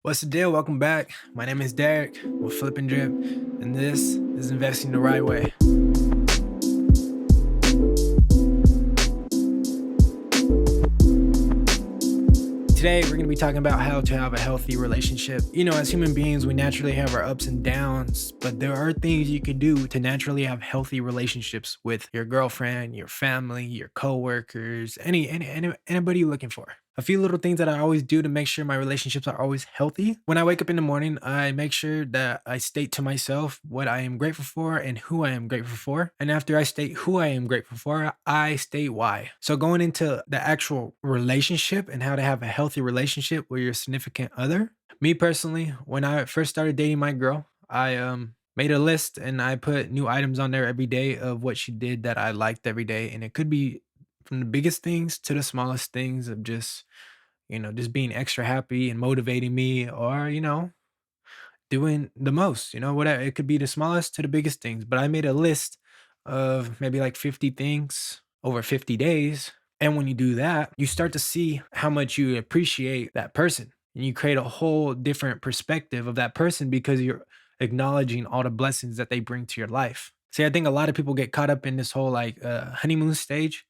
What's the deal? Welcome back. My name is Derek with Flip and Drip, and this is Investing the Right Way. Today, we're going to be talking about how to have a healthy relationship. As human beings, we naturally have our ups and downs, but there are things you can do to naturally have healthy relationships with your girlfriend, your family, your coworkers, anybody you're looking for. A few little things that I always do to make sure my relationships are always healthy. When I wake up in the morning, I make sure that I state to myself what I am grateful for and who I am grateful for. And after I state who I am grateful for, I state why. So going into the actual relationship and how to have a healthy relationship with your significant other. Me personally, when I first started dating my girl, I made a list and I put new items on there every day of what she did that I liked every day. And it could be from the biggest things to the smallest things of just being extra happy and motivating me or, doing the most, whatever. It could be the smallest to the biggest things. But I made a list of maybe like 50 things over 50 days. And when you do that, you start to see how much you appreciate that person. And you create a whole different perspective of that person because you're acknowledging all the blessings that they bring to your life. See, I think a lot of people get caught up in this whole honeymoon stage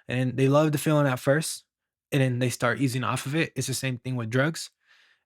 and they love the feeling at first and then they start easing off of it. It's the same thing with drugs.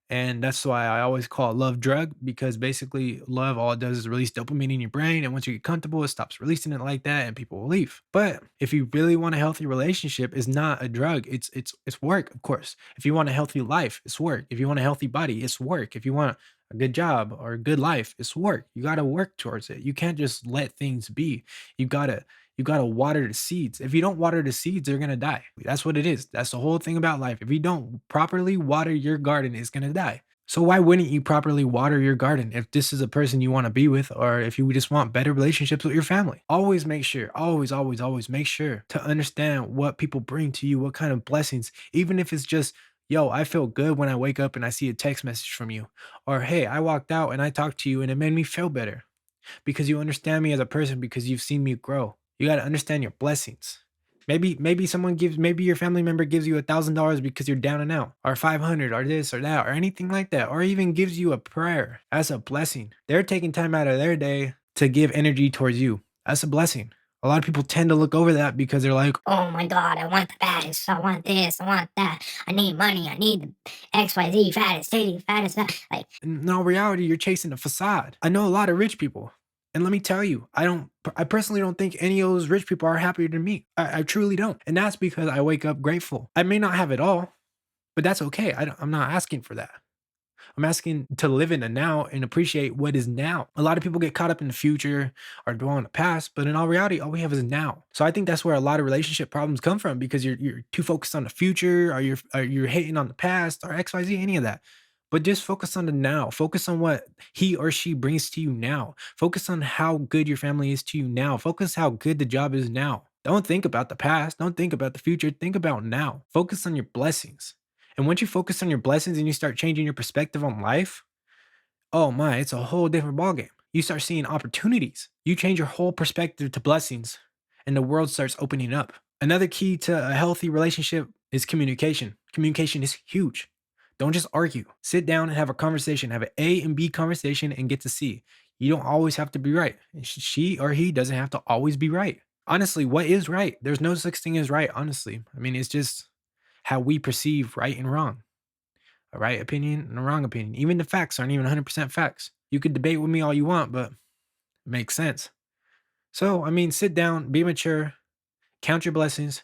And that's why I always call it love drug because basically love all it does is release dopamine in your brain. And once you get comfortable, it stops releasing it like that and people will leave. But if you really want a healthy relationship, it's not a drug. It's work, of course. If you want a healthy life, it's work. If you want a healthy body, it's work. If you want a good job or a good life, it's work. You gotta work towards it. You can't just let things be. You gotta you got to water the seeds. If you don't water the seeds, they're going to die. That's what it is. That's the whole thing about life. If you don't properly water your garden, it's going to die. So why wouldn't you properly water your garden if this is a person you want to be with or if you just want better relationships with your family? Always make sure, always make sure to understand what people bring to you, what kind of blessings, even if it's just yo, I feel good when I wake up and I see a text message from you. Or hey, I walked out and I talked to you and it made me feel better because you understand me as a person because you've seen me grow. You got to understand your blessings. Maybe your family member gives you $1,000 because you're down and out, or 500, or this or that, or anything like that, or even gives you a prayer. That's a blessing. They're taking time out of their day to give energy towards you. That's a blessing. A lot of people tend to look over that because they're like, Oh my God, I want the baddest. I want this. I want that. I need money. I need the XYZ fattest, titty, fattest. Like, in all reality, you're chasing a facade. I know a lot of rich people. And let me tell you, I personally don't think any of those rich people are happier than me. I truly don't. And that's because I wake up grateful. I may not have it all, but that's okay. I'm not asking for that. I'm asking to live in the now and appreciate what is now. A lot of people get caught up in the future or dwell on the past, but in all reality, all we have is now. So I think that's where a lot of relationship problems come from because you're too focused on the future or you're hating on the past or XYZ, any of that. But just focus on the now. Focus on what he or she brings to you now. Focus on how good your family is to you now. Focus how good the job is now. Don't think about the past. Don't think about the future. Think about now. Focus on your blessings. And once you focus on your blessings and you start changing your perspective on life, oh my, it's a whole different ballgame. You start seeing opportunities. You change your whole perspective to blessings, and the world starts opening up. Another key to a healthy relationship is communication. Communication is huge. Don't just argue. Sit down and have a conversation. Have an A and B conversation and get to C. You don't always have to be right. And she or he doesn't have to always be right. Honestly, what is right? There's no such thing as right, honestly. I mean, it's just how we perceive right and wrong, a right opinion and a wrong opinion. Even the facts aren't even 100% facts. You could debate with me all you want, but it makes sense. So, I mean, sit down, be mature, count your blessings.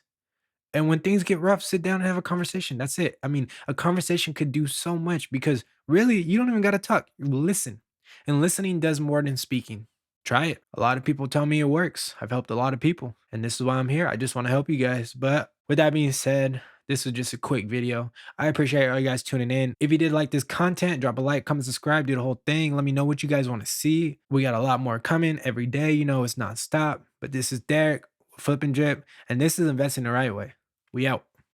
And when things get rough, sit down and have a conversation. That's it. I mean, a conversation could do so much because really, you don't even got to talk. You listen. And listening does more than speaking. Try it. A lot of people tell me it works. I've helped a lot of people. And this is why I'm here. I just want to help you guys. But with that being said, this was just a quick video. I appreciate all you guys tuning in. If you did like this content, drop a like, comment, subscribe, do the whole thing. Let me know what you guys want to see. We got a lot more coming every day. It's not stop. But this is Derek, Flip and Drip, and this is Investing the Right Way. We out.